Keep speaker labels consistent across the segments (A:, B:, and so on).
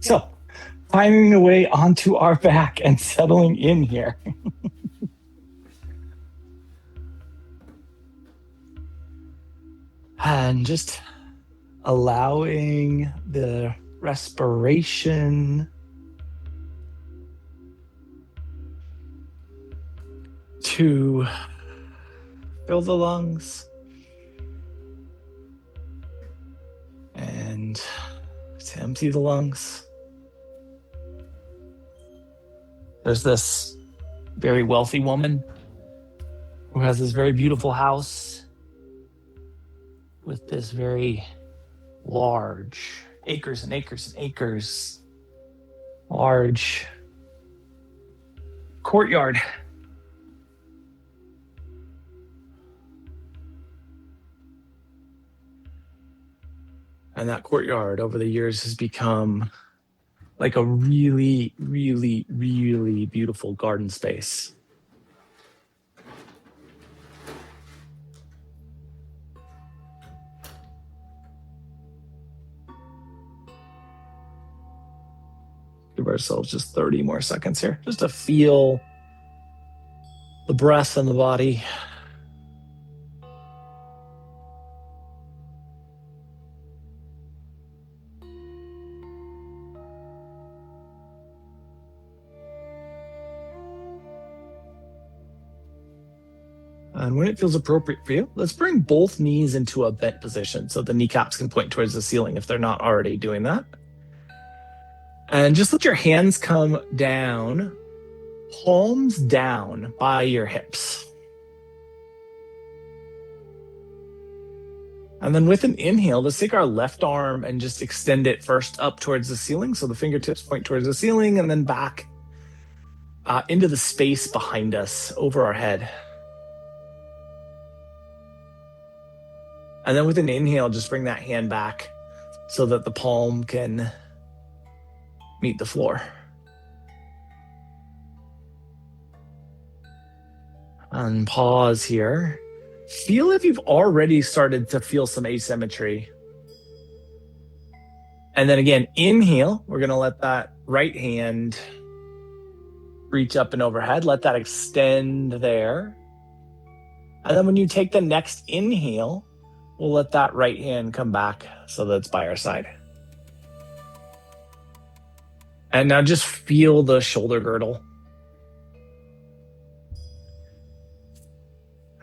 A: So, climbing the way onto our back and settling in here. And just allowing the respiration to fill the lungs and to empty the lungs. There's this very wealthy woman who has this very beautiful house with this very large, acres and acres and acres, large courtyard. And that courtyard over the years has become like a really, really, really beautiful garden space. Give ourselves just 30 more seconds here, just to feel the breath in the body. And when it feels appropriate for you, let's bring both knees into a bent position so the kneecaps can point towards the ceiling if they're not already doing that. And just let your hands come down, palms down by your hips. And then with an inhale, let's take our left arm and just extend it first up towards the ceiling. So the fingertips point towards the ceiling and then back into the space behind us, over our head. And then with an inhale, just bring that hand back so that the palm can meet the floor. And pause here. Feel if you've already started to feel some asymmetry. And then again, inhale. We're going to let that right hand reach up and overhead. Let that extend there. And then when you take the next inhale, we'll let that right hand come back so that it's by our side. And now just feel the shoulder girdle.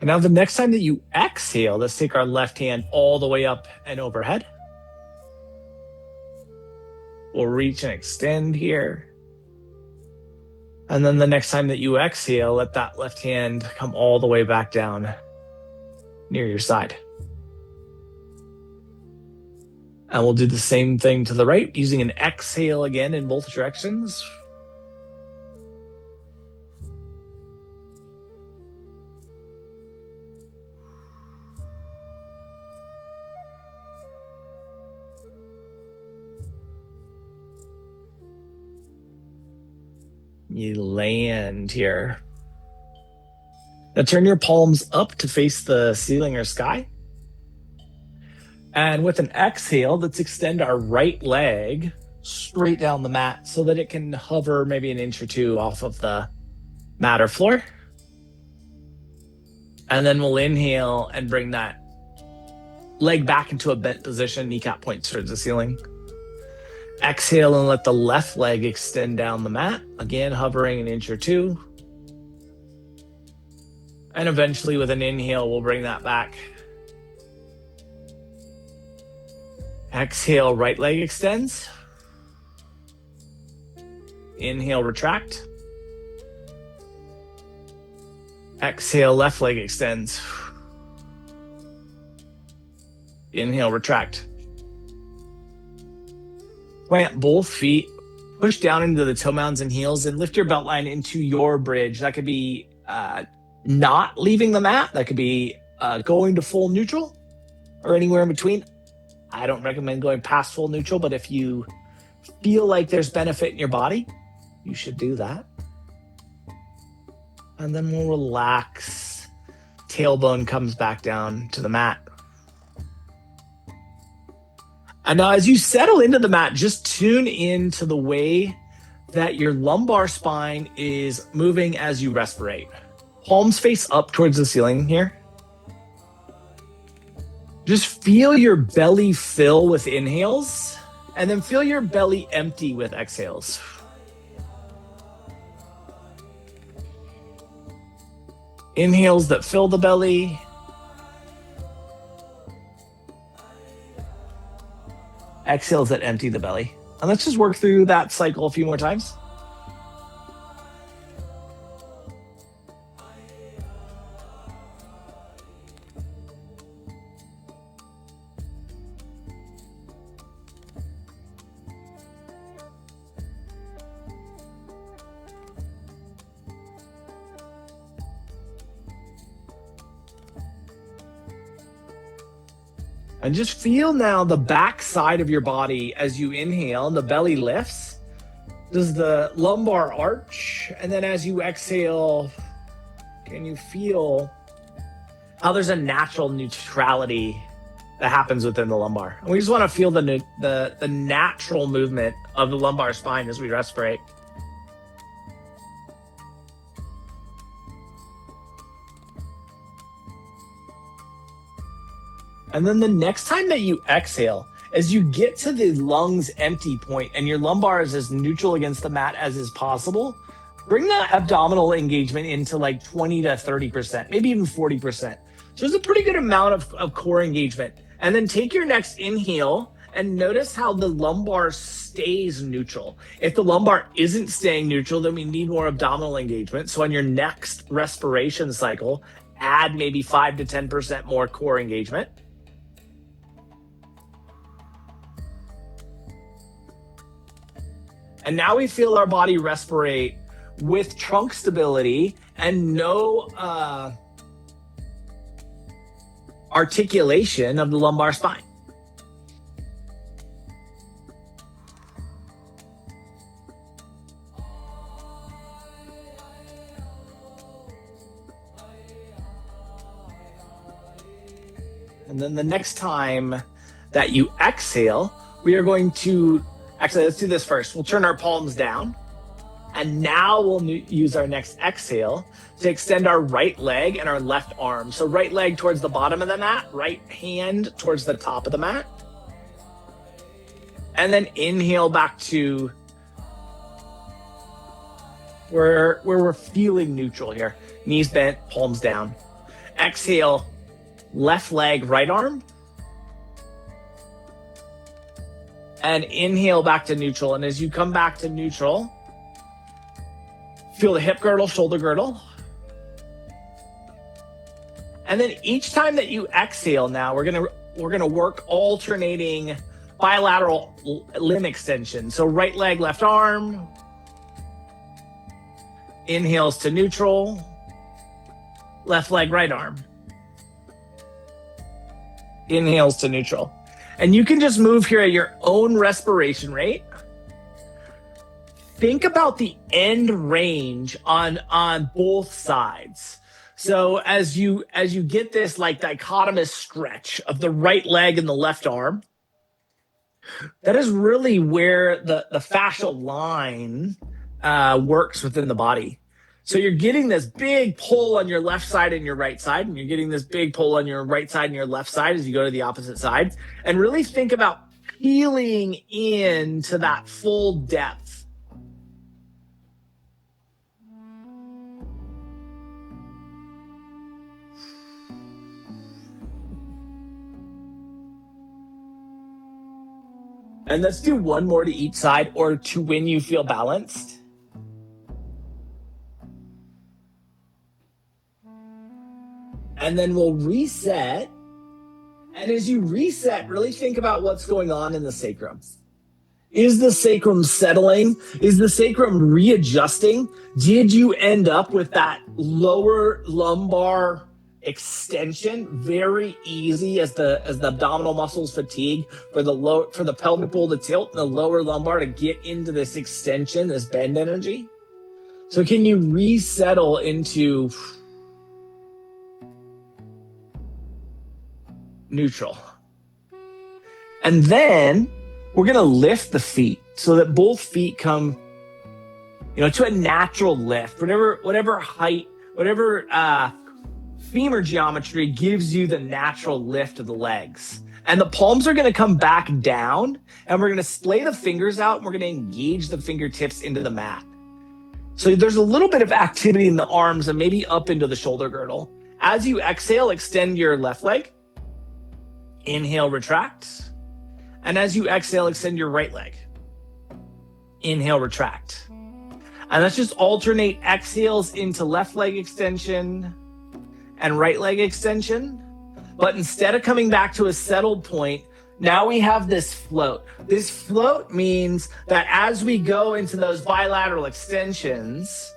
A: And now the next time that you exhale, let's take our left hand all the way up and overhead. We'll reach and extend here. And then the next time that you exhale, let that left hand come all the way back down near your side. And we'll do the same thing to the right, using an exhale again in both directions. You land here. Now turn your palms up to face the ceiling or sky. And with an exhale, let's extend our right leg straight down the mat so that it can hover maybe an inch or two off of the mat or floor. And then we'll inhale and bring that leg back into a bent position, kneecap points towards the ceiling. Exhale and let the left leg extend down the mat, again hovering an inch or two. And eventually with an inhale, we'll bring that back. Exhale, right leg extends. Inhale, retract. Exhale, left leg extends. Inhale, retract. Plant both feet, push down into the toe mounds and heels, and lift your belt line into your bridge. That could be not leaving the mat. That could be going to full neutral or anywhere in between. I don't recommend going past full neutral, but if you feel like there's benefit in your body, you should do that. And then we'll relax. Tailbone comes back down to the mat. And now as you settle into the mat, just tune into the way that your lumbar spine is moving as you respirate. Palms face up towards the ceiling here. Just feel your belly fill with inhales, and then feel your belly empty with exhales. Inhales that fill the belly. Exhales that empty the belly. And let's just work through that cycle a few more times. And just feel now the back side of your body as you inhale and the belly lifts. Does the lumbar arch? And then as you exhale, can you feel how there's a natural neutrality that happens within the lumbar? And we just want to feel the natural movement of the lumbar spine as we respirate. And then the next time that you exhale, as you get to the lungs empty point and your lumbar is as neutral against the mat as is possible, bring that abdominal engagement into like 20 to 30%, maybe even 40%. So there's a pretty good amount of core engagement. And then take your next inhale and notice how the lumbar stays neutral. If the lumbar isn't staying neutral, then we need more abdominal engagement. So on your next respiration cycle, add maybe 5 to 10% more core engagement. And now we feel our body respirate with trunk stability and no articulation of the lumbar spine. And then the next time that you exhale, we are going to actually, let's do this first. We'll turn our palms down. And now we'll use our next exhale to extend our right leg and our left arm. So right leg towards the bottom of the mat, right hand towards the top of the mat. And then inhale back to where we're feeling neutral here. Knees bent, palms down. Exhale, left leg, right arm. And inhale back to neutral. And as you come back to neutral, feel the hip girdle, shoulder girdle. And then each time that you exhale now, we're gonna work alternating bilateral limb extension. So right leg, left arm. Inhales to neutral. Left leg, right arm. Inhales to neutral. And you can just move here at your own respiration rate. Think about the end range on both sides. So as you get this like dichotomous stretch of the right leg and the left arm, that is really where the fascial line works within the body. So you're getting this big pull on your left side and your right side, and you're getting this big pull on your right side and your left side as you go to the opposite sides. And really think about peeling into that full depth. And let's do one more to each side or to when you feel balanced. And then we'll reset. And as you reset, really think about what's going on in the sacrum. Is the sacrum settling? Is the sacrum readjusting? Did you end up with that lower lumbar extension? Very easy as the abdominal muscles fatigue for the pelvic bowl to tilt and the lower lumbar to get into this extension, this bend energy. So can you resettle into neutral? And then we're going to lift the feet so that both feet come, to a natural lift, whatever height, whatever femur geometry gives you the natural lift of the legs. And the palms are going to come back down, and we're going to splay the fingers out, and we're going to engage the fingertips into the mat. So there's a little bit of activity in the arms and maybe up into the shoulder girdle. As you exhale, extend your left leg. Inhale, retract. And as you exhale, extend your right leg. Inhale, retract. And let's just alternate exhales into left leg extension and right leg extension. But instead of coming back to a settled point, now we have this float. This float means that as we go into those bilateral extensions,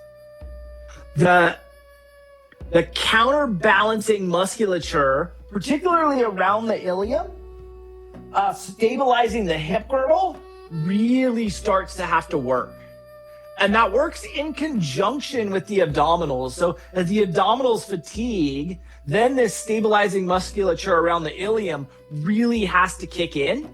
A: the counterbalancing musculature, particularly around the ilium, stabilizing the hip girdle, really starts to have to work. And that works in conjunction with the abdominals. So as the abdominals fatigue, then this stabilizing musculature around the ilium really has to kick in.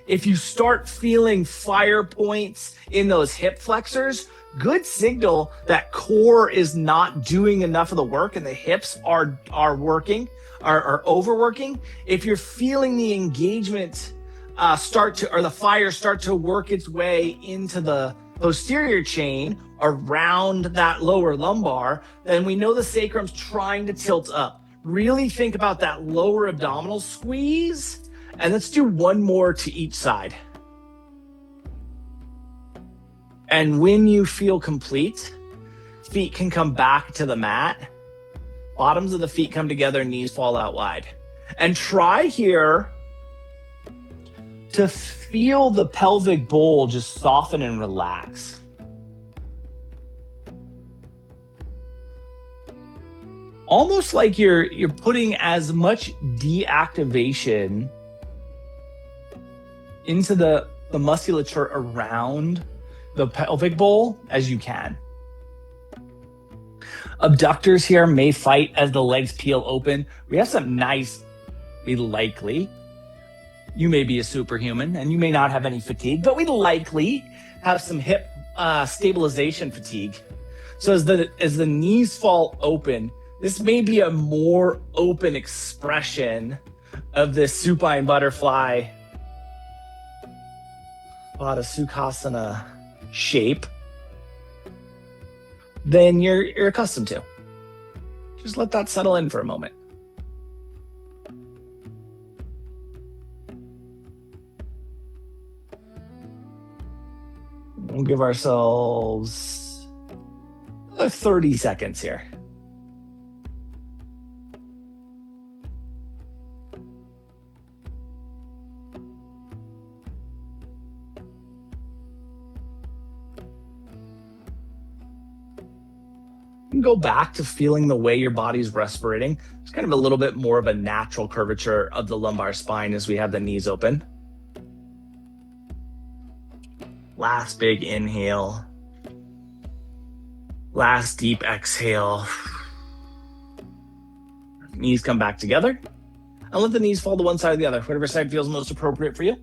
A: If you start feeling fire points in those hip flexors, good signal that core is not doing enough of the work and the hips are overworking. If you're feeling the engagement the fire start to work its way into the posterior chain around that lower lumbar, then we know the sacrum's trying to tilt up. Really think about that lower abdominal squeeze, and let's do one more to each side. And when you feel complete, feet can come back to the mat. Bottoms of the feet come together, knees fall out wide. And try here to feel the pelvic bowl just soften and relax. Almost like you're putting as much deactivation into the musculature around the pelvic bowl as you can. Abductors here may fight as the legs peel open. We have some nice, you may be a superhuman and you may not have any fatigue, but we likely have some hip stabilization fatigue. So as the knees fall open, this may be a more open expression of this supine butterfly Pada Sukhasana shape than you're accustomed to. Just let that settle in for a moment. We'll give ourselves 30 seconds here. You can go back to feeling the way your body's respirating. It's kind of a little bit more of a natural curvature of the lumbar spine as we have the knees open. Last big inhale. Last deep exhale. Knees come back together. And let the knees fall to one side or the other, whatever side feels most appropriate for you.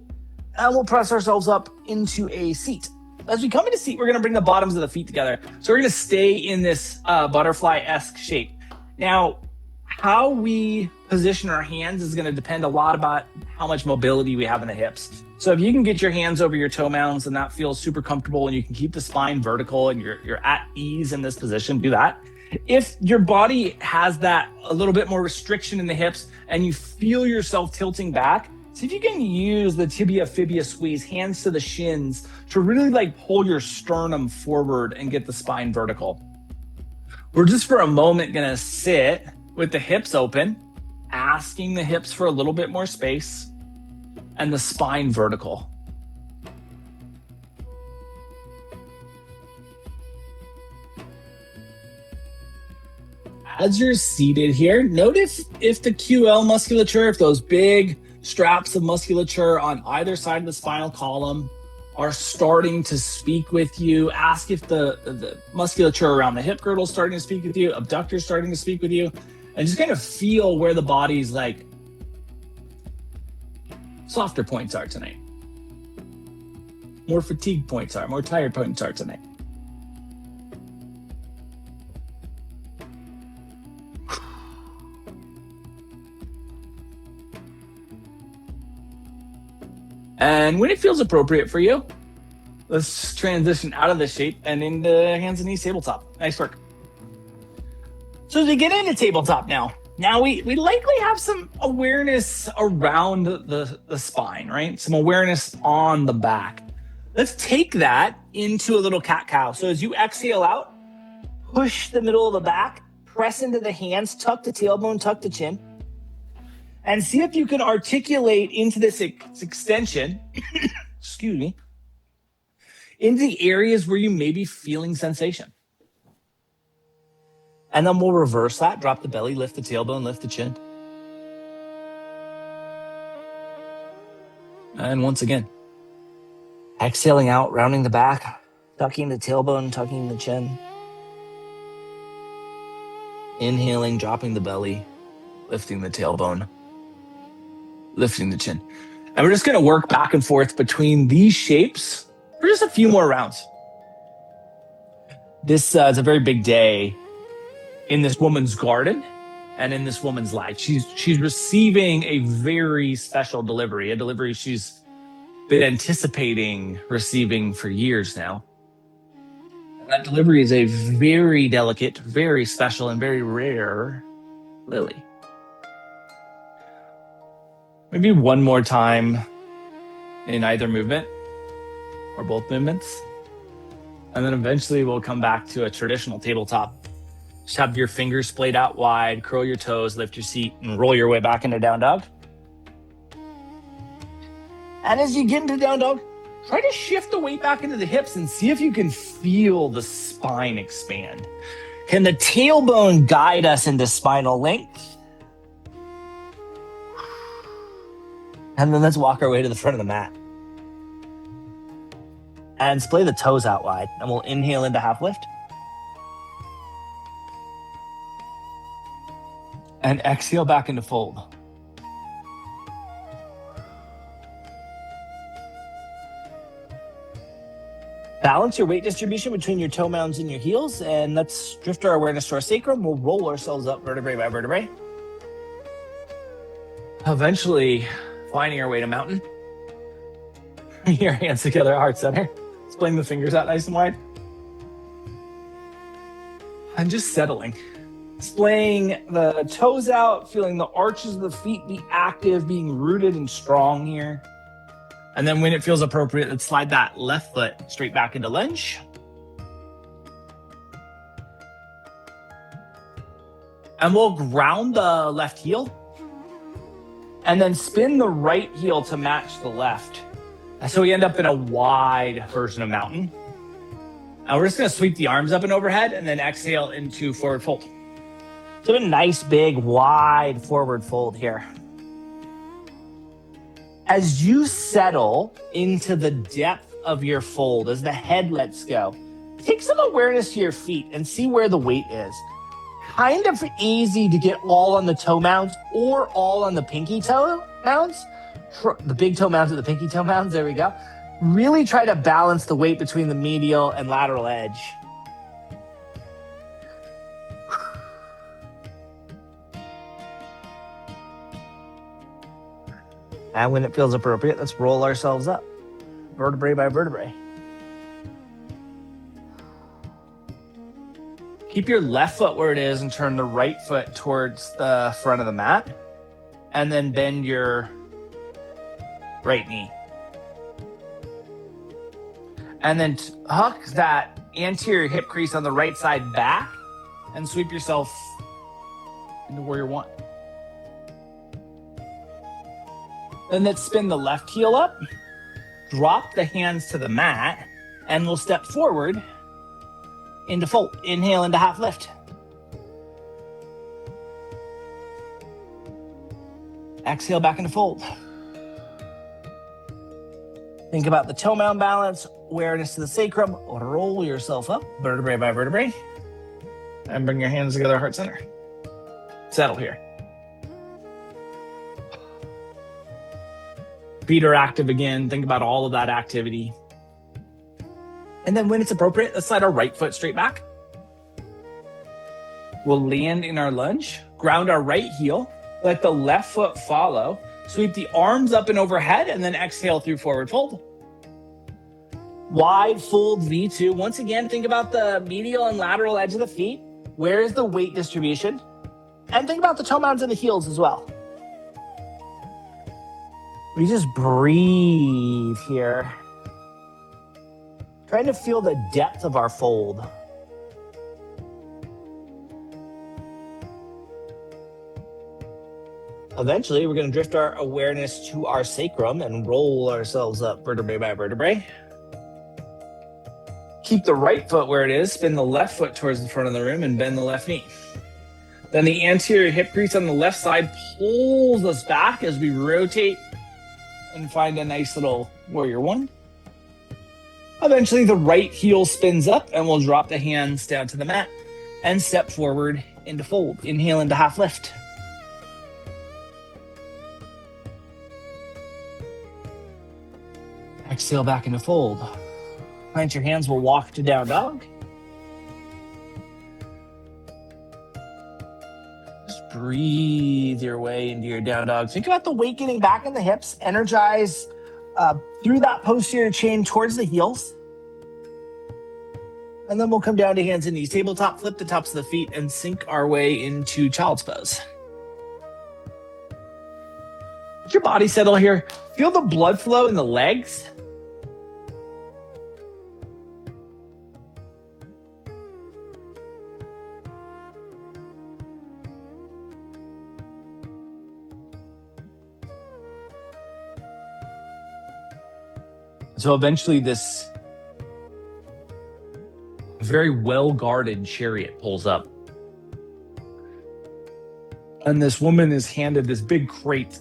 A: And we'll press ourselves up into a seat. As we come into seat, we're going to bring the bottoms of the feet together. So we're going to stay in this butterfly-esque shape. Now, how we position our hands is going to depend a lot about how much mobility we have in the hips. So if you can get your hands over your toe mounds and that feels super comfortable and you can keep the spine vertical and you're at ease in this position, do that. If your body has that a little bit more restriction in the hips and you feel yourself tilting back, see if you can use the tibia-fibia squeeze, hands to the shins, to really pull your sternum forward and get the spine vertical. We're just for a moment gonna sit with the hips open, asking the hips for a little bit more space and the spine vertical. As you're seated here, notice if the QL musculature, if those big straps of musculature on either side of the spinal column are starting to speak with you. Ask if the musculature around the hip girdle is starting to speak with you, abductors starting to speak with you, and just kind of feel where the body's softer points are tonight. More fatigued points are, more tired points are tonight. And when it feels appropriate for you, let's transition out of this shape and into hands and knees tabletop. Nice work. So to get into tabletop now we likely have some awareness around the spine, right? Some awareness on the back. Let's take that into a little cat-cow. So as you exhale out, push the middle of the back, press into the hands, tuck the tailbone, tuck the chin, and see if you can articulate into this extension, excuse me, into the areas where you may be feeling sensation. And then we'll reverse that, drop the belly, lift the tailbone, lift the chin. And once again, exhaling out, rounding the back, tucking the tailbone, tucking the chin. Inhaling, dropping the belly, lifting the tailbone, lifting the chin. And we're just going to work back and forth between these shapes for just a few more rounds. This is a very big day in this woman's garden and in this woman's life. She's receiving a very special delivery, a delivery she's been anticipating receiving for years now. And that delivery is a very delicate, very special, and very rare lily. Maybe one more time in either movement or both movements. And then eventually we'll come back to a traditional tabletop. Just have your fingers splayed out wide, curl your toes, lift your seat, and roll your way back into down dog. And as you get into down dog, try to shift the weight back into the hips and see if you can feel the spine expand. Can the tailbone guide us into spinal length? And then let's walk our way to the front of the mat. And splay the toes out wide. And we'll inhale into half lift. And exhale back into fold. Balance your weight distribution between your toe mounds and your heels, and let's drift our awareness to our sacrum. We'll roll ourselves up vertebrae by vertebrae. Eventually, finding our way to mountain. Your hands together, heart center. Splaying the fingers out nice and wide. And just settling. Splaying the toes out, feeling the arches of the feet be active, being rooted and strong here. And then when it feels appropriate, let's slide that left foot straight back into lunge. And we'll ground the left heel. And then spin the right heel to match the left. And so we end up in a wide version of mountain. And we're just going to sweep the arms up and overhead and then exhale into forward fold. So a nice, big, wide forward fold here. As you settle into the depth of your fold, as the head lets go, take some awareness to your feet and see where the weight is. Kind of easy to get all on the toe mounds or all on the pinky toe mounds. The big toe mounds or the pinky toe mounds, there we go. Really try to balance the weight between the medial and lateral edge. And when it feels appropriate, let's roll ourselves up, vertebrae by vertebrae. Keep your left foot where it is and turn the right foot towards the front of the mat. And then bend your right knee. And then tuck that anterior hip crease on the right side back and sweep yourself into warrior one. Then let's spin the left heel up, drop the hands to the mat, and we'll step forward into fold. Inhale into half lift. Exhale back into fold. Think about the toe mound balance, awareness to the sacrum. Roll yourself up, vertebrae by vertebrae, and bring your hands together, heart center. Settle here. Feet are active again. Think about all of that activity. And then when it's appropriate, let's slide our right foot straight back. We'll land in our lunge, ground our right heel, let the left foot follow, sweep the arms up and overhead, and then exhale through forward fold. Wide fold V2. Once again, think about the medial and lateral edge of the feet. Where is the weight distribution? And think about the toe mounds and the heels as well. We just breathe here. Trying to feel the depth of our fold. Eventually, we're going to drift our awareness to our sacrum and roll ourselves up vertebrae by vertebrae. Keep the right foot where it is, spin the left foot towards the front of the room, and bend the left knee. Then the anterior hip crease on the left side pulls us back as we rotate and find a nice little warrior one. Eventually, the right heel spins up, and we'll drop the hands down to the mat and step forward into fold. Inhale into half lift. Exhale back into fold. Plant your hands, we'll walk to down dog. Just breathe your way into your down dog. Think about the weight getting back in the hips. Energize through that posterior chain towards the heels. And then we'll come down to hands and knees. Tabletop, flip the tops of the feet, and sink our way into child's pose. Let your body settle here. Feel the blood flow in the legs. So eventually this very well-guarded chariot pulls up. And this woman is handed this big crate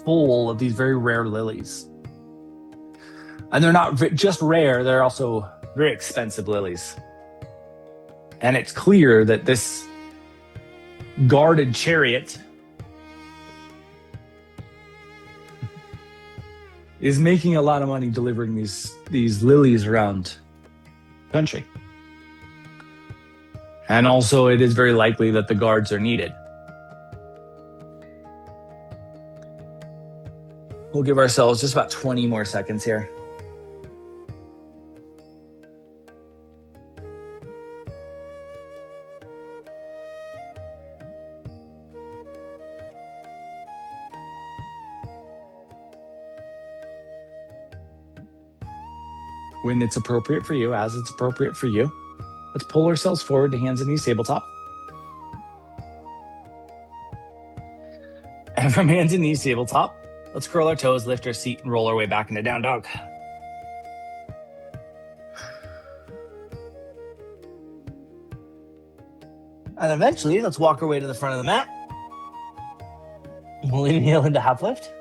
A: full of these very rare lilies. And they're not just rare, they're also very expensive lilies. And it's clear that this guarded chariot is making a lot of money delivering these lilies around the country. And also it is very likely that the guards are needed. We'll give ourselves just about 20 more seconds here. When it's appropriate for you, as it's appropriate for you, let's pull ourselves forward to hands and knees, tabletop. And from hands and knees, tabletop, let's curl our toes, lift our seat, and roll our way back into down dog. And eventually, let's walk our way to the front of the mat. We'll inhale into half lift.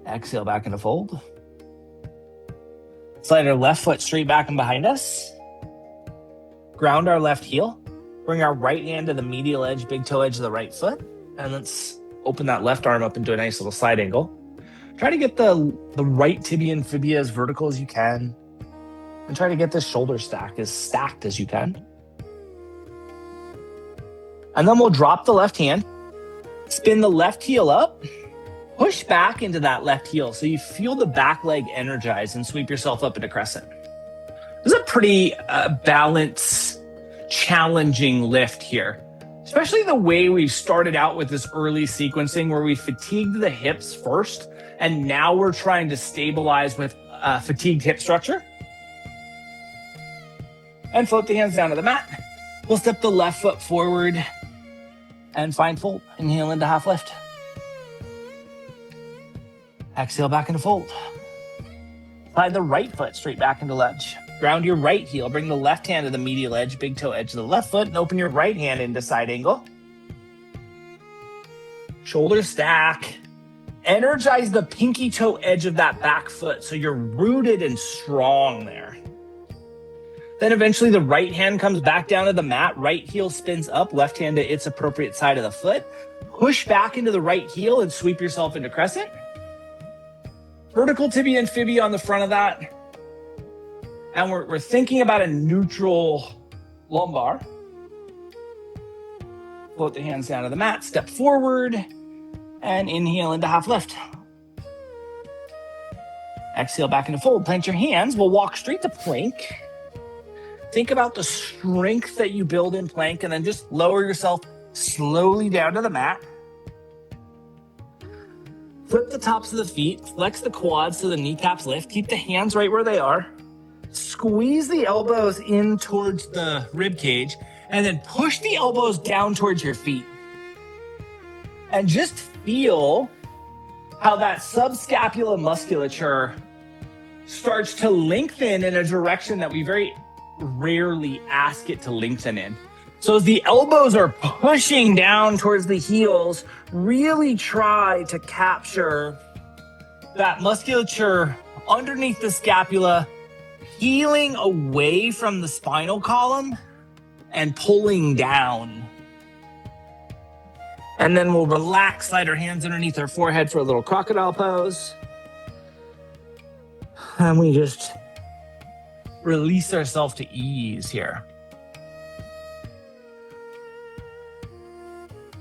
A: Exhale back into fold. Slide our left foot straight back and behind us. Ground our left heel. Bring our right hand to the medial edge, big toe edge of the right foot. And let's open that left arm up into a nice little side angle. Try to get the right tibia and fibia as vertical as you can. And try to get this shoulder stack as stacked as you can. And then we'll drop the left hand. Spin the left heel up. Push back into that left heel so you feel the back leg energize and sweep yourself up into crescent. This is a pretty balanced, challenging lift here, especially the way we started out with this early sequencing where we fatigued the hips first, and now we're trying to stabilize with fatigued hip structure. And float the hands down to the mat. We'll step the left foot forward and find fold. Inhale into half lift. Exhale back into fold. Slide the right foot straight back into lunge. Ground your right heel. Bring the left hand to the medial edge, big toe edge of the left foot, and open your right hand into side angle. Shoulder stack. Energize the pinky toe edge of that back foot so you're rooted and strong there. Then eventually the right hand comes back down to the mat, right heel spins up, left hand to its appropriate side of the foot. Push back into the right heel and sweep yourself into crescent. Vertical tibia and fibia on the front of that. And we're thinking about a neutral lumbar. Float the hands down to the mat, step forward, and inhale into half lift. Exhale back into fold. Plant your hands. We'll walk straight to plank. Think about the strength that you build in plank, and then just lower yourself slowly down to the mat. Flip the tops of the feet, flex the quads so the kneecaps lift. Keep the hands right where they are. Squeeze the elbows in towards the rib cage, and then push the elbows down towards your feet. And just feel how that subscapular musculature starts to lengthen in a direction that we very rarely ask it to lengthen in. So as the elbows are pushing down towards the heels, really try to capture that musculature underneath the scapula, peeling away from the spinal column and pulling down. And then we'll relax, slide our hands underneath our forehead for a little crocodile pose. And we just release ourselves to ease here.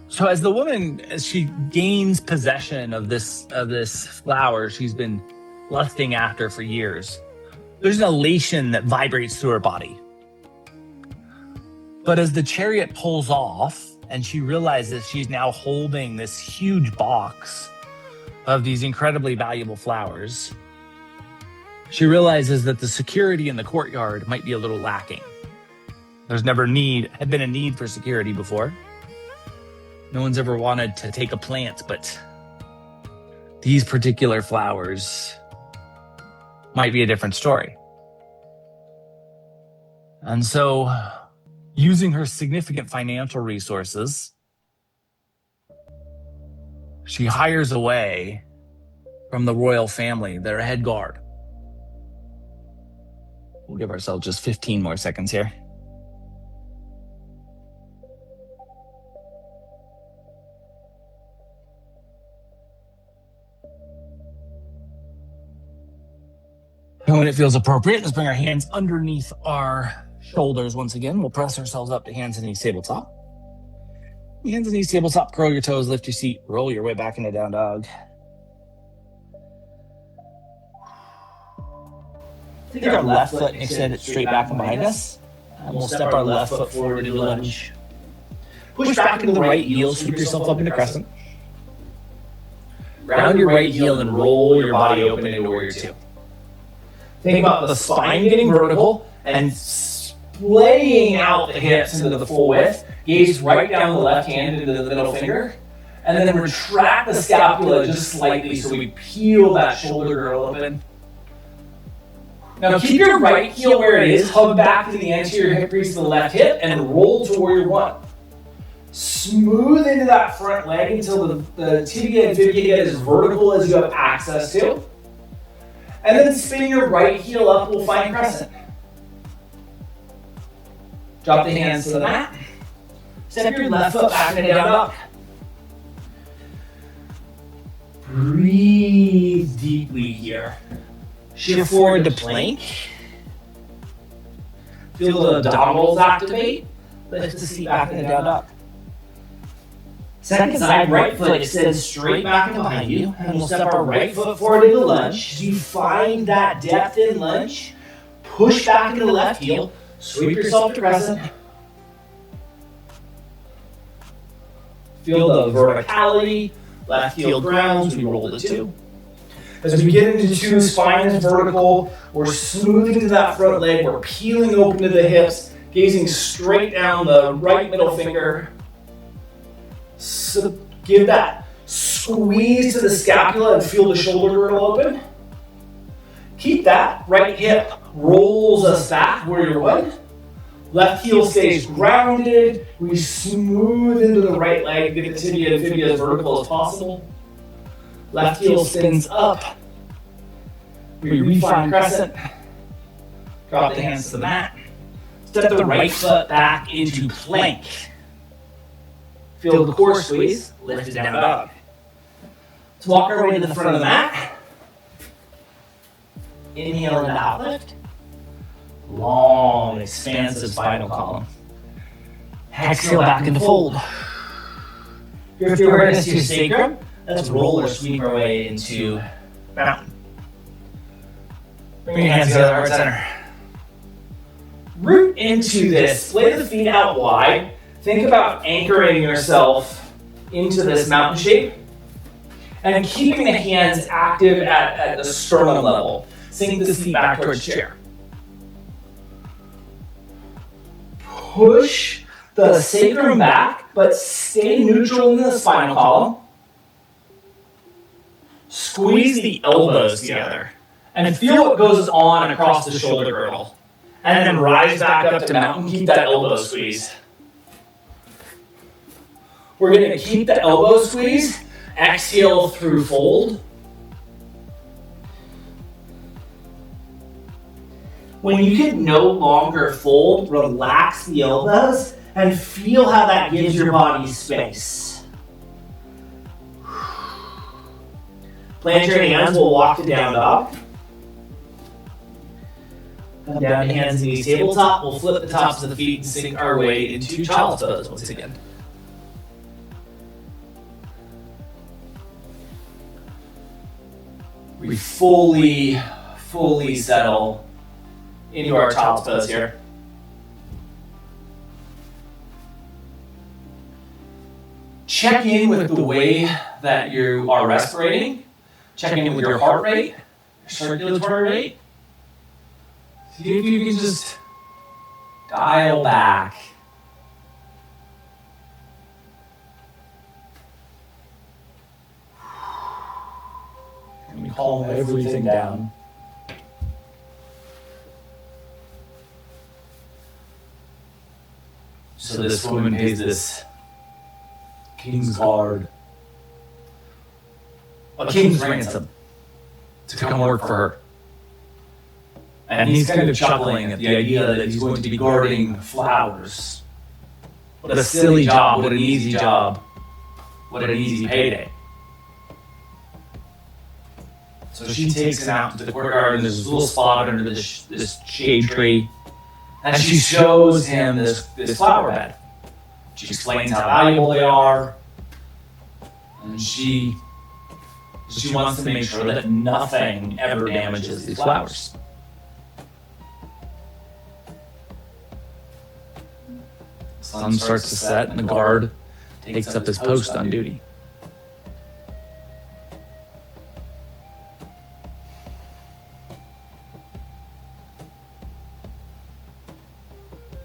A: So as the woman, as she gains possession of this flower she's been lusting after for years, there's an elation that vibrates through her body. But as the chariot pulls off and she realizes she's now holding this huge box of these incredibly valuable flowers, she realizes that the security in the courtyard might be a little lacking. There's never had been a need for security before. No one's ever wanted to take a plant, but these particular flowers might be a different story. And so, using her significant financial resources, she hires away from the royal family, their head guard. We'll give ourselves just 15 more seconds here. And when it feels appropriate, let's bring our hands underneath our shoulders once again. We'll press ourselves up to hands and knees tabletop. Hands and knees tabletop, curl your toes, lift your seat, roll your way back into down dog. Take our left foot and extend it straight back and behind us. And we'll step our left foot forward into lunge. Push back into the right heel, sweep yourself up into crescent. Round your right heel and roll your body open into warrior two. Think about the spine getting vertical and splaying out the hips into the full width. Gaze right down the left hand into the middle finger. And then retract the scapula just slightly so we peel that shoulder girdle open. Now keep your right heel where it is, hug back to the anterior hip crease of the left hip, and roll to warrior one. Smooth into that front leg until the tibia and fibia get as vertical as you have access to. And then spin your right heel up, we'll find crescent. Drop the hands to the mat. Step your left foot back into down dog. Breathe deeply here. Shift forward to plank. Feel the abdominals activate. Lift the seat back into down dog. Second side, right foot extends straight back and behind you. And we'll step our right foot forward into lunge. As you find that depth in lunge, push back into the left heel. Sweep yourself to crescent. Feel the verticality. Left heel grounds, we roll to two. As we get into two, spine is vertical. We're smoothing into that front leg. We're peeling open to the hips, gazing straight down the right middle finger. So give that squeeze to the scapula and feel the shoulder girdle open. Keep that. Right hip rolls us back, warrior one. Left heel stays grounded. We smooth into the right leg, get the tibia and fibia as vertical as possible. Left heel spins up. We refine crescent. Drop the hands to the mat. Step the right foot back into plank. Feel the core squeeze, lift it down dog. Let's walk our way to the front of the mat. Inhale into hot lift. Long, expansive spinal column. Exhale back into fold. Drift your awareness to your sacrum. Let's roll or sweep our way into mountain. Bring your hands together, heart center. Root into this. Splay the feet out wide. Think about anchoring yourself into this mountain shape and keeping the hands active at the sternum level. Sink the feet back towards chair. Push the sacrum back, but stay neutral in the spinal column. Squeeze the elbows together and feel what goes on across the shoulder girdle. And then rise back up to mountain, keep that elbow squeeze. We're gonna keep the elbow squeeze, exhale through fold. When you can no longer fold, relax the elbows and feel how that gives your body space. Plant your hands, we'll walk to down dog. Come down to hands and knees tabletop. We'll flip the tops of the feet and sink our way into child's pose once again. We fully settle into our child's pose here. Check in with the way that you are respirating. Check in with your heart rate, your circulatory rate. See if you can just dial back. And we calm everything down. So this woman pays this king's guard, a king's ransom, to come work for her. And he's kind of chuckling at the idea that he's going to be guarding flowers. What a silly job, what an easy job, what an easy payday. So she takes him out into the courtyard, and there's this little spot under this shade tree. And she shows him this flower bed. She explains how valuable they are. And she wants to make sure that nothing ever damages these flowers. Sun starts to set, and the guard takes up his post on duty.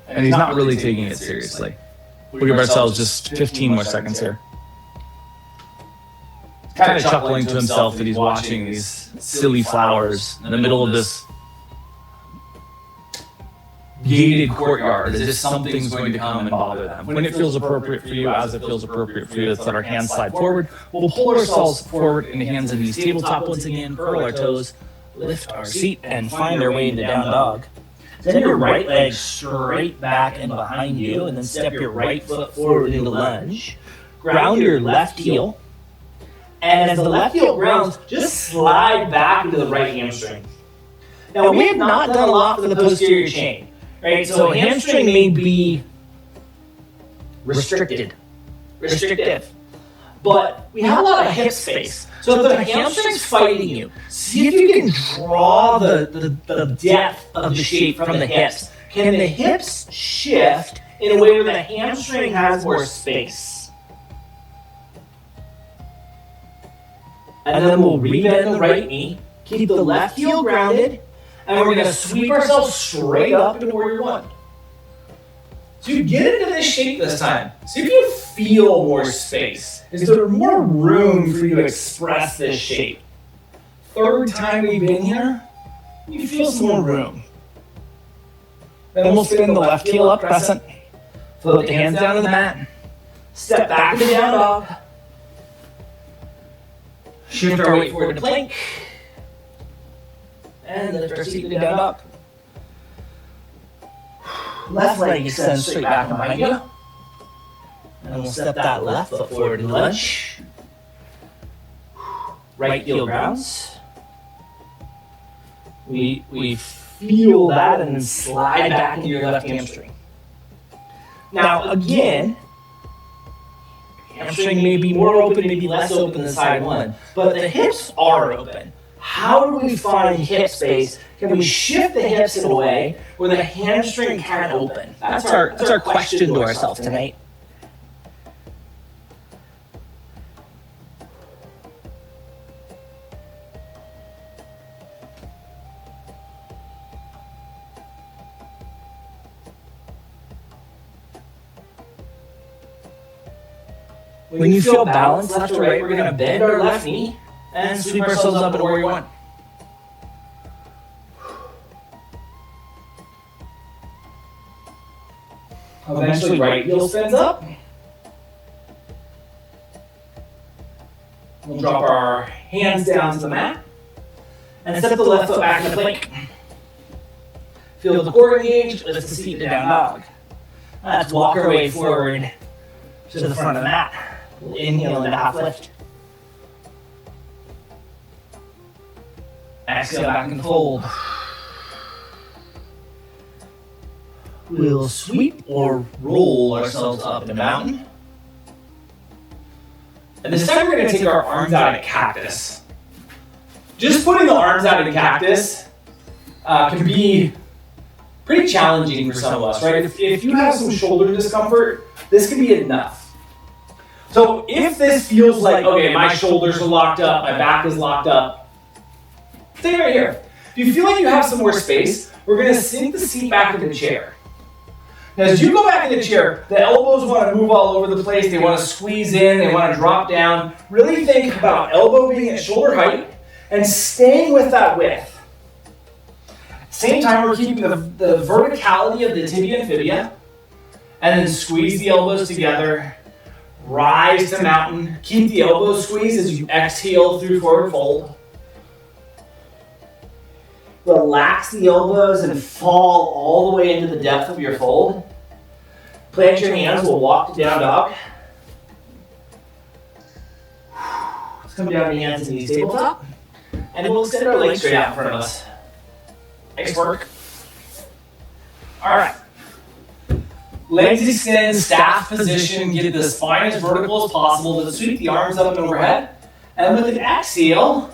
A: And he's not really taking it seriously. We'll give ourselves just 15 more seconds here. Kind of chuckling to himself that he's watching these silly flowers in the middle of this gated courtyard, as if something's going to come and bother them. When it feels appropriate for you, as it feels appropriate for you, let's let our hands slide forward. We'll pull ourselves forward into hands and knees tabletop once again, curl our toes, lift our seat, and find our way into down dog. Send your right leg straight back and behind you, and then step your right foot forward into lunge. Ground your left heel, and as the left heel grounds, just slide back into the right hamstring. Now, we have not done a lot for the posterior chain. Right, so hamstring may be restrictive, but we have a lot of hip space. So if the hamstring's fighting you, see if you can draw the depth of the shape from the hips. Can the hips shift in a way where the hamstring has more space? And then we'll rebend the right knee, keep the left heel grounded, and we're going to sweep ourselves straight up into warrior one. So you get into this shape this time. See if you feel more space. Is there more room for you to express this shape? Third time we've been here, you feel some more room. Then we'll spin the left heel up, crescent. Float the hands down to the mat. Step back to down dog. Shift our weight forward to plank. And lift our seat to down dog. Left leg extends straight back and behind you. And we'll step that left foot forward in lunge. Right heel grounds. We feel that and then slide back into your left hamstring. Now again, hamstring may be more open, maybe less open than side one, but the hips are open. How do we find hip space? Can we shift the hips in a way where the hamstring can open? That's our question to ourselves tonight. When you feel balanced left or right, we're going to bend our left knee and sweep ourselves up into warrior one. Eventually, right heel spins up. We'll drop our hands down to the mat and step the left foot back into plank. Feel the core engage, lift the seat to down dog. Let's walk our way forward to the front of the mat. We'll inhale into half lift. Exhale back and fold. We'll sweep or roll ourselves up into mountain. And this time we're going to take our arms out in a cactus. Just putting the arms out in a cactus can be pretty challenging for some of us, right? If you have some shoulder discomfort, this can be enough. So if this feels like, okay, my shoulders are locked up, my back is locked up, stay right here. If you feel like you have some more space, we're going to sink the seat back into the chair. Now, as you go back in the chair, the elbows want to move all over the place. They want to squeeze in. They want to drop down. Really think about elbow being at shoulder height and staying with that width. At the same time, we're keeping the verticality of the tibia and fibia, and then squeeze the elbows together. Rise to mountain. Keep the elbows squeezed as you exhale through forward fold. Relax the elbows and fall all the way into the depth of your fold. Plant your hands, we'll walk to down dog. Let's come down to hands and knees tabletop. And we'll extend our legs straight out in front of us. Nice work. All right. Legs extend, staff position, get the spine as vertical as possible. Let's sweep the arms up and overhead. And with an exhale,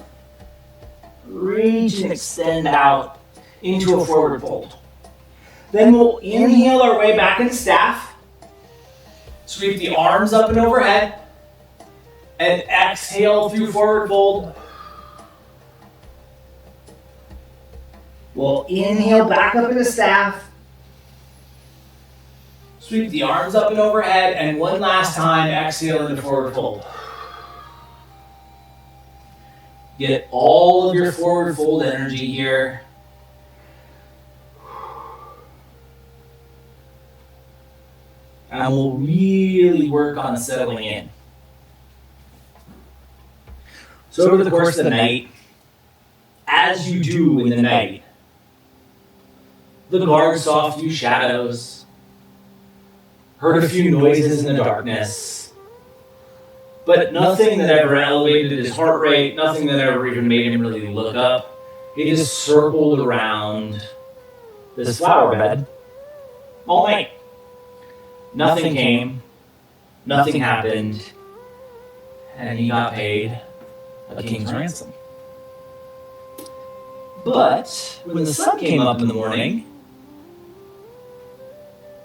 A: reach and extend out into a forward fold. Then we'll inhale our way back into staff. Sweep the arms up and overhead. And exhale through forward fold. We'll inhale back up into staff. Sweep the arms up and overhead, and one last time, exhale into forward fold. Get all of your forward fold energy here. And we'll really work on settling in. So over the course of the night, as you do in the night, the guard saw a few shadows, heard a few noises in the darkness, but nothing that ever elevated his heart rate, nothing that ever even made him really look up. He just circled around this flower bed all night. Nothing came, nothing happened, and he got paid a king's ransom. But when the sun came up in the morning,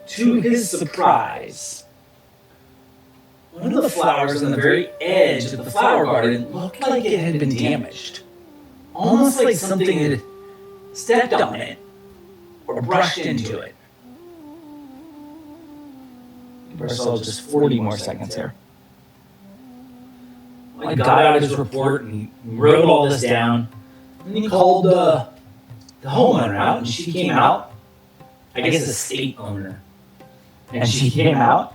A: to his surprise, one of the flowers on the very edge of the flower garden looked like it had been damaged. Almost like something had stepped on it or brushed into it. Give ourselves just 40 more seconds here. I got out his report and wrote all this down. And he called the homeowner out, and she came out. I guess the state owner. And she came out.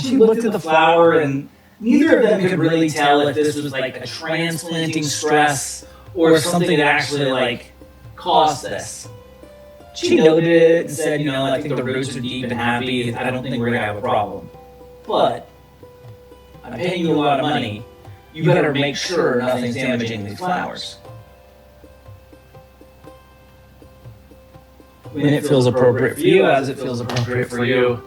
A: She looked at the flower, and neither of them could really tell if this was like a transplanting stress or something that actually like caused this. She noted it and said, I think the roots are deep and happy. I don't think we're going to have a problem. But I'm paying you a lot of money. You better make sure nothing's damaging these flowers. When it feels appropriate for you, as it feels appropriate for you.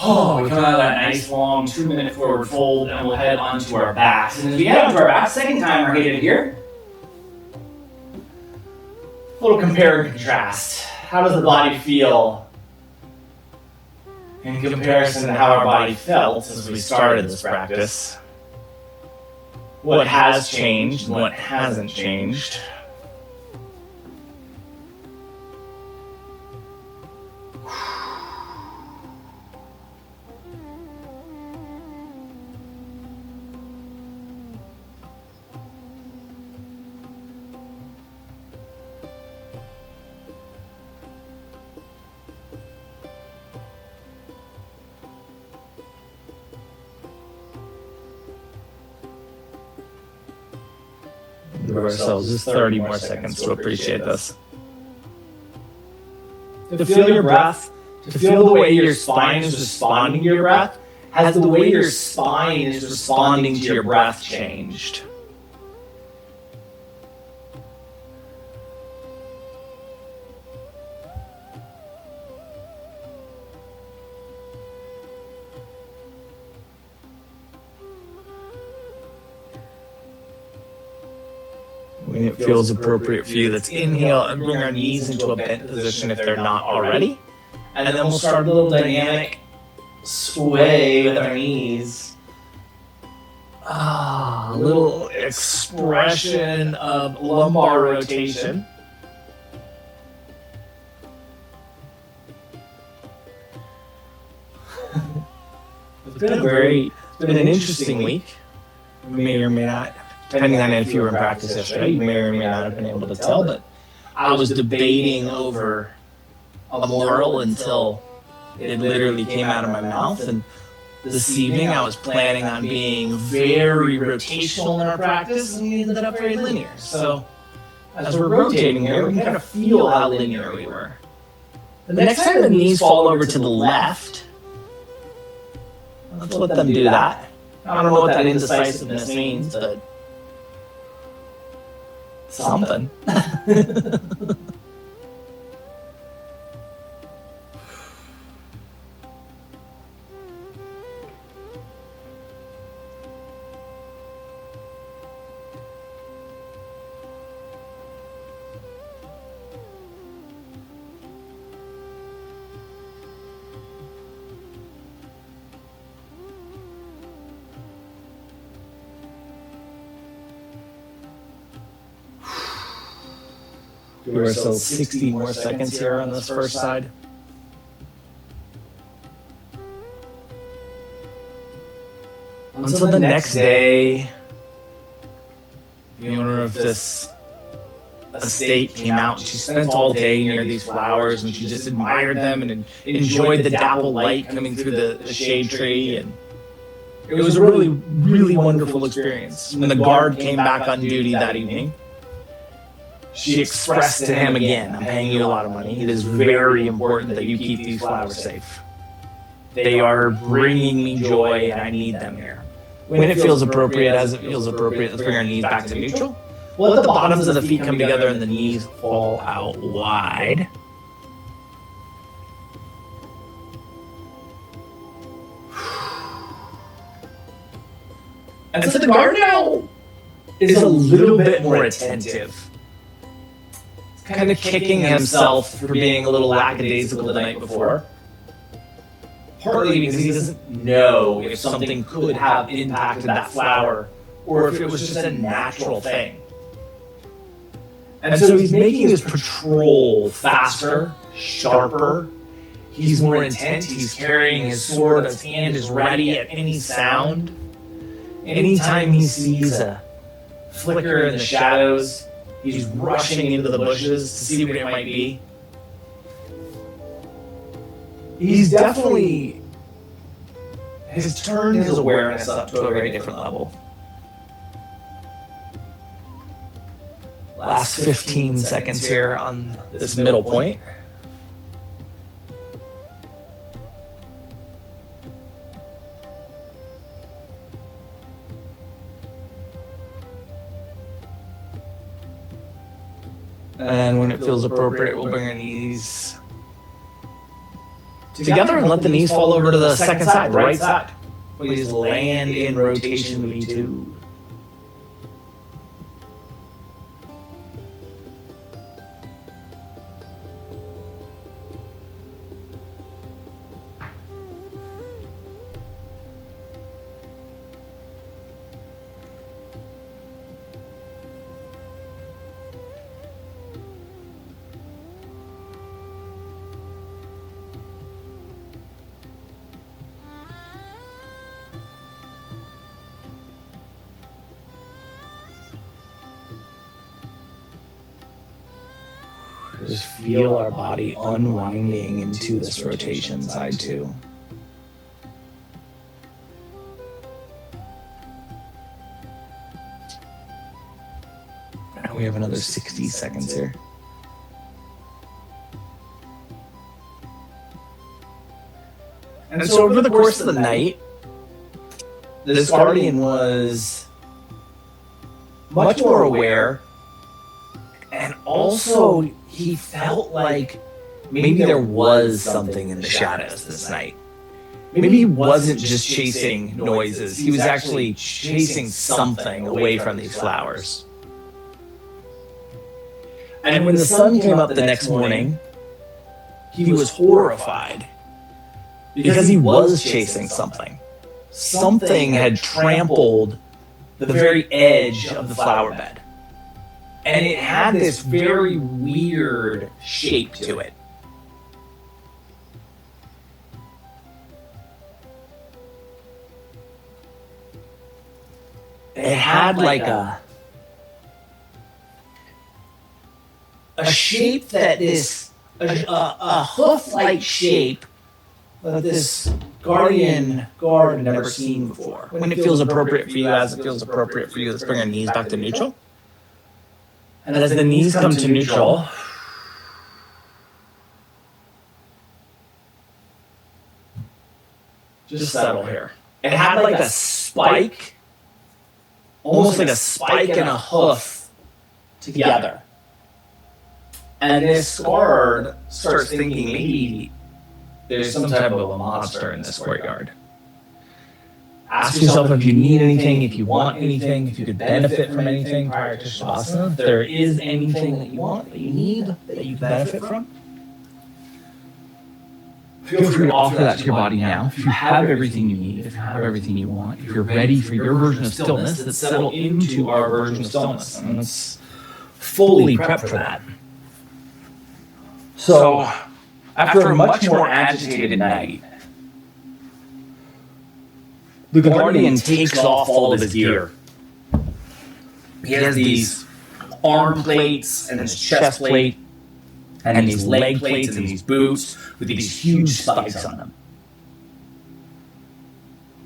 A: Oh, we come out of that nice long 2-minute forward fold and we'll head onto our backs. And as we head onto our backs, second time we're headed here. A little compare and contrast. How does the body feel in comparison to how our body felt as we started this practice? What has changed and what hasn't changed? Give ourselves just 30 more seconds to appreciate this. To feel your breath, to feel the way your spine is responding to your breath, has the way your spine is responding to your breath changed? When it feels appropriate for you, let's inhale and bring our knees into a bent position if they're not already. And then we'll start a little dynamic sway with our knees. A little expression of lumbar rotation. It's been an interesting week. We may or may not, depending on if you were in practice yesterday, you may or may not have been able to tell, but I was debating over a moral until it literally came out of my mouth. And this evening I was planning on being very rotational in our practice, and we ended up very linear. So as we're rotating here, we can kind of feel how linear we were. The next time the knees fall over to the left, let's let them do that. I don't know what that indecisiveness means, but something. Give ourselves 60 more seconds here on this first side. Until the next day, the owner of this estate came out. She spent all day near these flowers and she just admired them and enjoyed the dapple light coming through the shade tree. And it was a really, really wonderful experience. When the guard came back on duty that evening, she expressed to him again, I'm paying you a lot of money. It is very important that you keep these flowers safe. They are bringing me joy and I need them here. When it feels appropriate, as it feels appropriate, let's bring our knees back to neutral. We'll let the bottoms of the feet come together and the knees fall out wide. And so the guard now is a little bit more attentive. Kind of kicking himself for being a little lackadaisical the night before. Partly because he doesn't know if something could have impacted that flower or if it was just a natural thing. And so he's making his patrol faster, sharper. He's more intent. He's carrying his sword. His hand is ready at any sound. Anytime he sees a flicker in the shadows, he's rushing into the bushes to see what it might be. He's definitely has turned his awareness up to a very different level. Last 15 seconds here on this middle point. And when it feels appropriate, we'll bring our knees together and let the knees fall over to the second side, the right side. Please land in rotation V2. Just feel our body unwinding into this rotation, side 2. And we have another 60 seconds here. And so over the course of the night, this guardian was much more aware, and also he felt like maybe there was something in the shadows this night. Maybe he wasn't just chasing noises, he was actually chasing something away from these flowers. And when the sun came up the next morning, he was horrified because he was chasing something. Something had trampled the very edge of the flower bed. And it had this very weird shape to it. It had like a shape that a hoof-like shape that this guardian guard had never seen before. When it feels appropriate for you, as it feels appropriate for you, let's bring our knees back to neutral. And as the knees come to neutral, just settle here. It had like a spike, almost like a spike and a hoof together. And this guard starts thinking maybe there's some type of a monster in this courtyard. Ask yourself if you need anything, if you want anything, if you could benefit from anything prior to Shavasana. If there is anything that you want, that you need, that you can benefit from, feel free to offer that to your body now. If you have everything you need, if you have everything you want, if you're ready for your version of stillness, let's settle into our version of stillness. And let's fully prep for that. So, after a much more agitated night, the guardian takes off all of his gear. He has these arm plates and this chest plate and these leg plates and these boots with these huge spikes on them.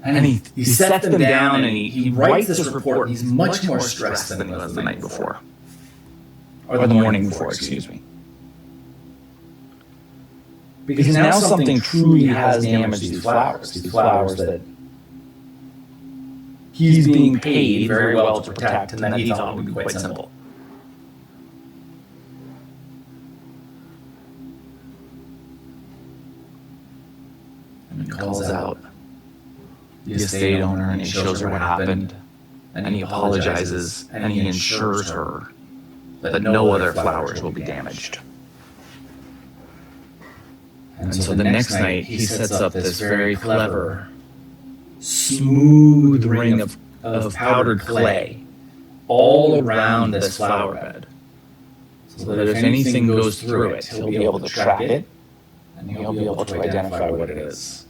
A: And he sets them down and he writes this report. He's much more stressed than he was the night before. Or the morning before, excuse me. Because now something truly has damaged these flowers that he's being paid very well to protect, and that he thought would be quite simple. And he calls out the estate owner, and he shows her what happened, and he apologizes, and he assures her that no other flowers will be damaged. And so the next night, he sets up this very clever, smooth ring of powdered clay all around this flower bed, so that if anything goes through it, he'll be able to track it, and he'll be able to identify what it is.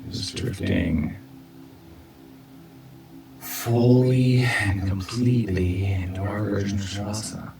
A: Just drifting fully and completely into our version of Shavasana.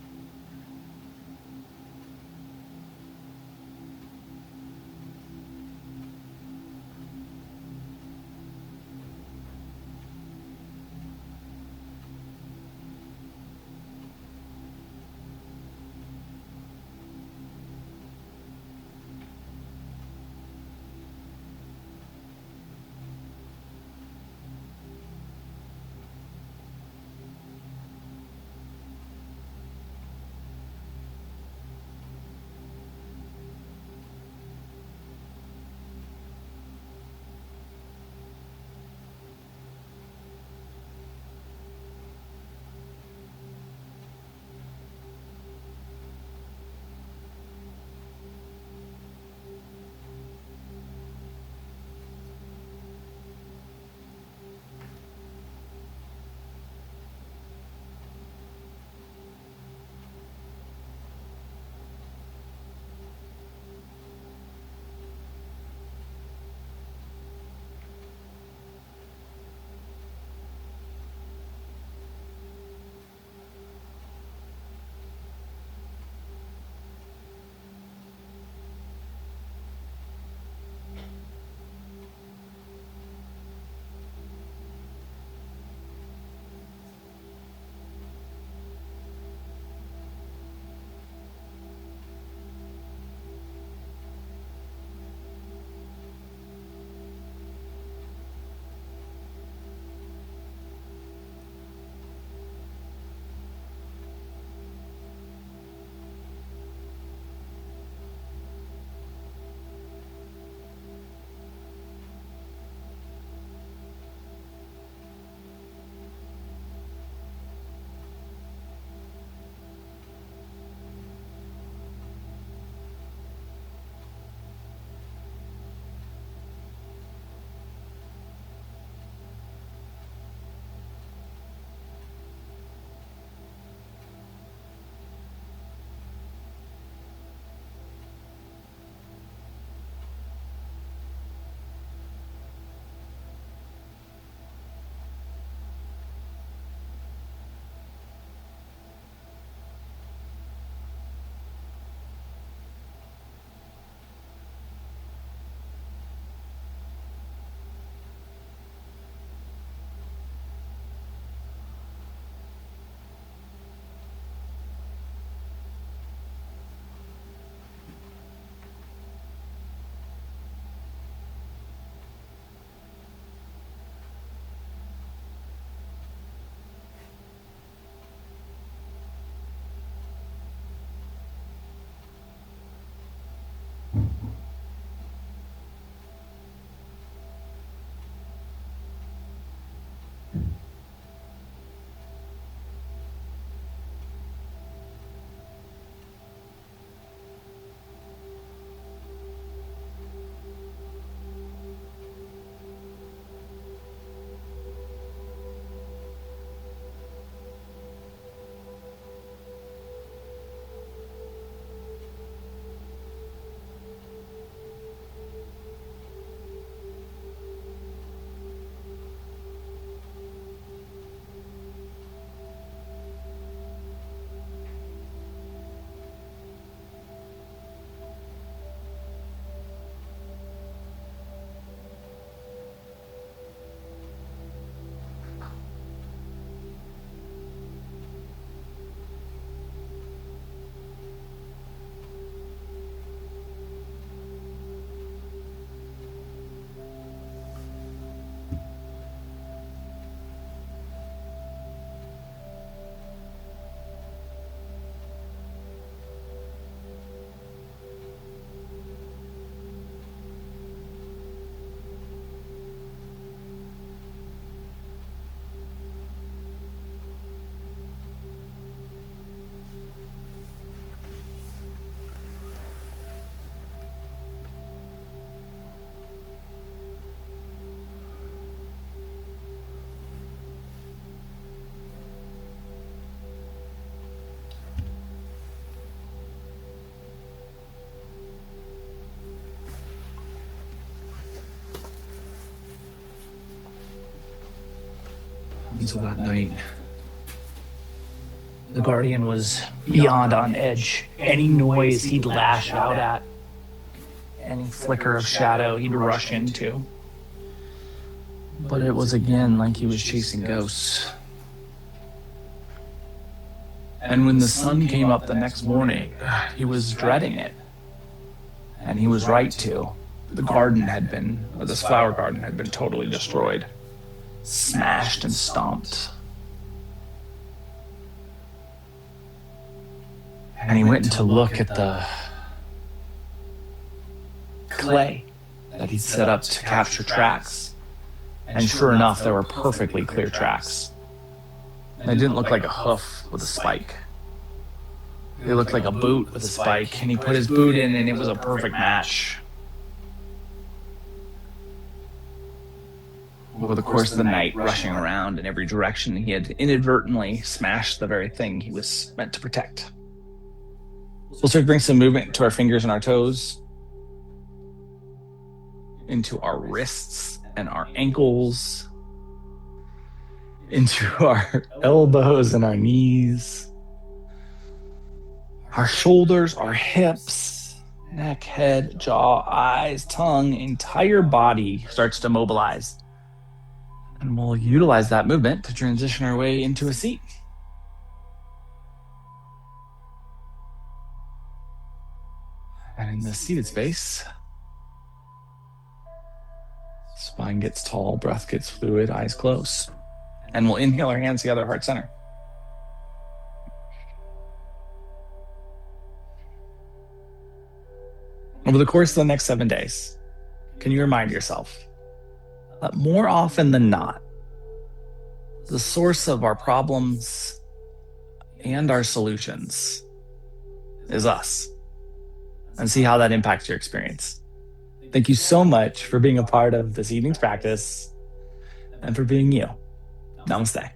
A: Until that night, the guardian was beyond on edge. Any noise he'd lash out at, any flicker of shadow he'd rush into. But it was again like he was chasing ghosts. And when the sun came up the next morning, he was dreading it. And he was right to. This flower garden had been totally destroyed, smashed and stomped. And he went to look at the clay that he'd set up to capture tracks. And sure enough, there were perfectly clear tracks. They didn't look like a hoof with a spike. They looked like a boot with a spike, and he put his boot in, and it was a perfect match. Over the course of the night, rushing around in every direction, he had inadvertently smashed the very thing he was meant to protect. We'll start to bring some movement to our fingers and our toes, into our wrists and our ankles, into our elbows and our knees, our shoulders, our hips, neck, head, jaw, eyes, tongue, entire body starts to mobilize. And we'll utilize that movement to transition our way into a seat. And in the seated space, spine gets tall, breath gets fluid, eyes close. And we'll inhale our hands together, heart center. Over the course of the next 7 days, can you remind yourself that more often than not, the source of our problems and our solutions is us, and see how that impacts your experience. Thank you so much for being a part of this evening's practice and for being you. Namaste.